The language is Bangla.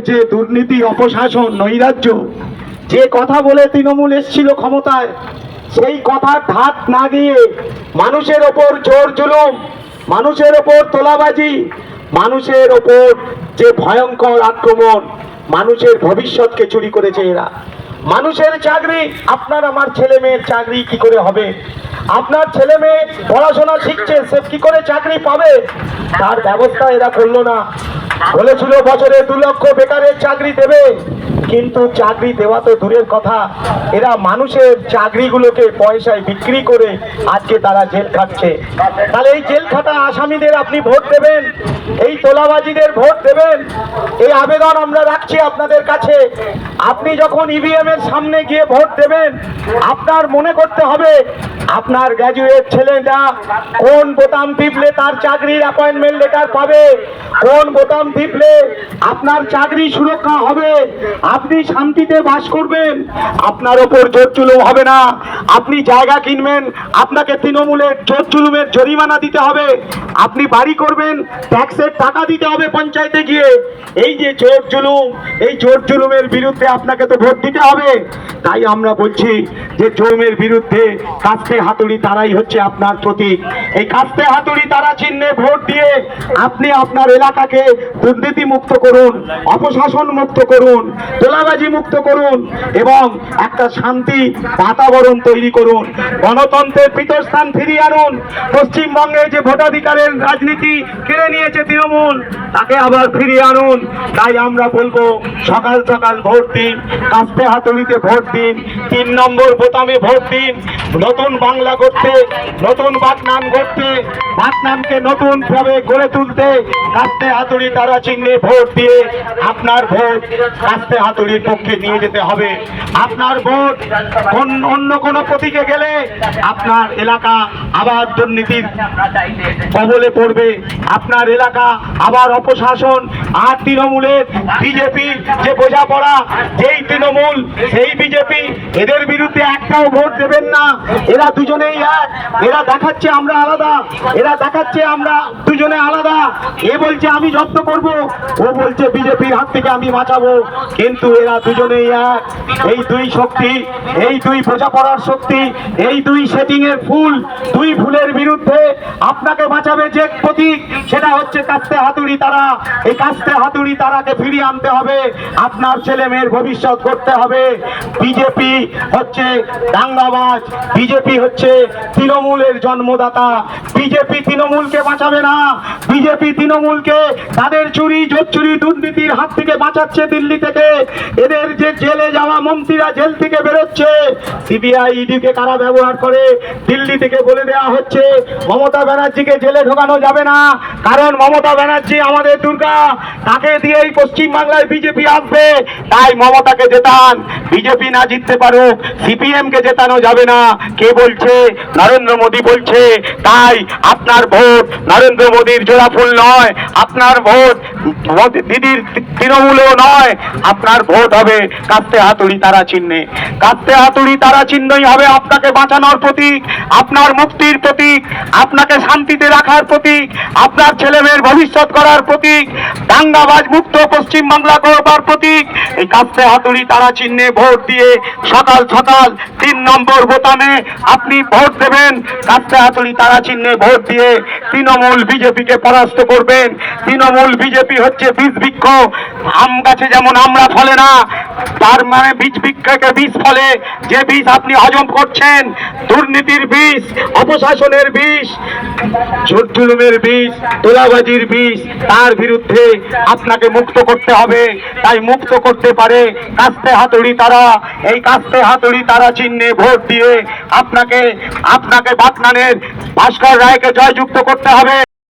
যে দুর্নীতি, অপশাসন, নৈরাজ্য, যে কথা বলে তৃণমূল এসেছিল ক্ষমতায়, সেই কথার ধাত না দিয়ে মানুষের ওপর জোর জুলুম, মানুষের ওপর তোলাবাজি, মানুষের ওপর যে ভয়ঙ্কর আক্রমণ, মানুষের ভবিষ্যৎকে চুরি করেছে এরা। মানুষের চাকরি, আপনার আমার ছেলে মেয়ের চাকরি কি করে হবে? আপনার ছেলে মেয়ে পড়াশোনা শিখছে, সে কি করে চাকরি পাবে? তার ব্যবস্থা এরা করলো না। বলেছিল বছরে 2 লক্ষ বেকারের চাকরি দেবে, কিন্তু চাকরি দেওয়া তো দূরের কথা, এরা মানুষের চাকরিগুলোকে পয়সায় বিক্রি করে আজকে তারা জেল খাটছে। তাহলে এই জেল খাটা আসামিদের আপনি ভোট দেবেন? এই তোলাবাজিদের ভোট দেবেন? এই আবেদন আমরা রাখছি আপনাদের কাছে। আপনি যখন ইভিএম এর সামনে গিয়ে ভোট দেবেন, আপনার মনে করতে হবে আপনার গ্র্যাজুয়েট ছেলেটা কোন বোতাম টিপলে তার চাকরির অ্যাপয়েন্টমেন্ট লেটার পাবে, কোন বোতাম টিপলে আপনার চাকরি সুরক্ষা হবে, আপনি শান্তিতে বাস করবেন, আপনার ওপর জোর জুলুম হবে না। আপনি জায়গা কিনবেন, আপনাকে তৃণমূলের জোর জুলুমের জরিমানা দিতে হবে। আপনি বাড়ি করবেন, ট্যাক্সের টাকা দিতে হবে পঞ্চায়েতে গিয়ে। এই যে জোর জুলুম, এই জোর জুলুমের বিরুদ্ধে আপনাকে তো ভোট দিতে হবে। তাই আমরা বলছি যে জুলুমের বিরুদ্ধে কাস্তে হাতুড়ি তারাই হচ্ছে আপনার প্রতীক। এই কাস্তে হাতুড়ি তারা চিহ্নে ভোট দিয়ে আপনি আপনার এলাকাকে দুর্নীতি মুক্ত করুন, অপশাসন মুক্ত করুন, তোলাবাজি মুক্ত করুন এবং একটা শান্তি বাতাবরণ তৈরি করুন। গণতন্ত্রের পীঠস্থান ফিরিয়ে আনুন। পশ্চিমবঙ্গে যে ভোটাধিকারের রাজনীতি কেড়ে নিয়েছে তৃণমূল, তাকে আবার ফিরিয়ে আনুন। তাই আমরা বলবো সকাল সকাল ভোট দিন, কাস্তে হাতুড়িতে ভোট দিন, 3 নম্বর বোতামে ভোট দিন। নতুন বাংলা করতে, নতুন বাগনান করতে, বাগনানকে নতুন ভাবে গড়ে তুলতে কাস্তে হাতুড়ি তারা চিহ্নে ভোট দিয়ে আপনার ভোট কাস্তে হাতুড়ির পক্ষে নিয়ে যেতে হবে। আপনার ভোট অন্য কোনো প্রতীকে গেলে আপনার এলাকা আবার দুর্নীতির কবলে পড়বে, আপনার এলাকা আবার অপশাসন আর তৃণমূলের বিজেপির যে বোঝাপড়া, যেই তৃণমূল সেই বিজেপি, এদের বিরুদ্ধে একটাও ভোট দেবেন না। এরা দুজনেই এক, এরা দেখাচ্ছে আমরা আলাদা, এরা দেখাচ্ছে আমরা দুজনে আলাদা। এ বলছে আমি যত্ন করব, ও বলছে বিজেপির হাত থেকে আমি বাঁচাবো, কিন্তু এরা দুজনেই এক। এই দুই শক্তি, এই দুই বোঝাপড়ার শক্তি, এই দুই সেটিং এর ফুল, দুই ফুলের বিরুদ্ধে আপনাকে বাঁচাবে যে প্রতীক, সেটা হচ্ছে কাস্তে হাতুড়ি তারা। এই কাস্তে হাতুড়ি তারাকে ফিরিয়ে আনতে হবে, আপনার ছেলে মেয়ের ভবিষ্যৎ করতে হবে। বিজেপি হচ্ছে দাঙ্গাবাজ, বিজেপি হচ্ছে তৃণমূলের জন্মদাতা। বিজেপি তৃণমূলকে বাঁচাবে না, বিজেপি তৃণমূলকে তাদের চুরি জোচ্চুরি দুর্নীতির হাত থেকে বাঁচাচ্ছে দিল্লি থেকে। এদের যে জেলে যাওয়া মন্ত্রীরা জেল থেকে বেরোচ্ছে, সিবিআই ইডিকে কারা ব্যবহার করে, দিল্লি থেকে বলে দেওয়া হচ্ছে মমতা ব্যানার্জিকে জেলে ঢোকানো যাবে না, কারণ মমতা ব্যানার্জি আমাদের দুর্গা, তাকে দিয়েই পশ্চিমবাংলায় বিজেপি আসবে। তাই মমতাকে জেতান, বিজেপি না জিততে পারুক, সিপিএম কে জেতানো যাবে না। কে বলছে? নরেন্দ্র মোদী বলছে। তাই আপনার ভোট নরেন্দ্র মোদীর জোড়া ফুল নয়, আপনার ভোট দিদির তৃণমূলও নয়, আপনার ভোট হবে কাস্তে হাতুড়ি তারা চিহ্নে। কাস্তে হাতুড়ি তারা চিহ্নই হবে আপনাকে বাঁচানোর প্রতীক, আপনার মুক্তির প্রতীক, আপনাকে শান্তিতে রাখার প্রতীক, আপনার ছেলে মেয়ের ভবিষ্যৎ করার প্রতীক, দাঙ্গাবাজ মুক্ত পশ্চিমবাংলা করবার প্রতীক। এই কাস্তে হাতুড়ি তারা চিহ্নে ভোট দিয়ে সকাল সকাল 3 নম্বর বোতামে আপনি ভোট দেবেন। কাস্তে হাতুড়ি তারা চিহ্নে ভোট দিয়ে তৃণমূল বিজেপিকে পরাস্ত করবেন। তৃণমূল বিজেপি হচ্ছে বীজ বৃক্ষ, আম গাছে যেমন আমরা ফলে না, তার মানে বীজ বৃক্ষকে বীজ ফলে। যে বীজ আপনি হজম করছেন, দুর্নীতির বীজ, অপশাসনের বীজ, জোর জুলুমের বীজ, তোলাবাজির বীজ, তার বিরুদ্ধে আপনাকে মুক্ত করতে হবে। তাই মুক্ত করতে পারে কাস্তে হাতুড়ি তারা। এই কাস্তে হাতুড়ি তারা চিহ্নে ভোট দিয়ে আপনাকে বাগনানের ভাস্কর রায়কে জয়যুক্ত করতে হবে।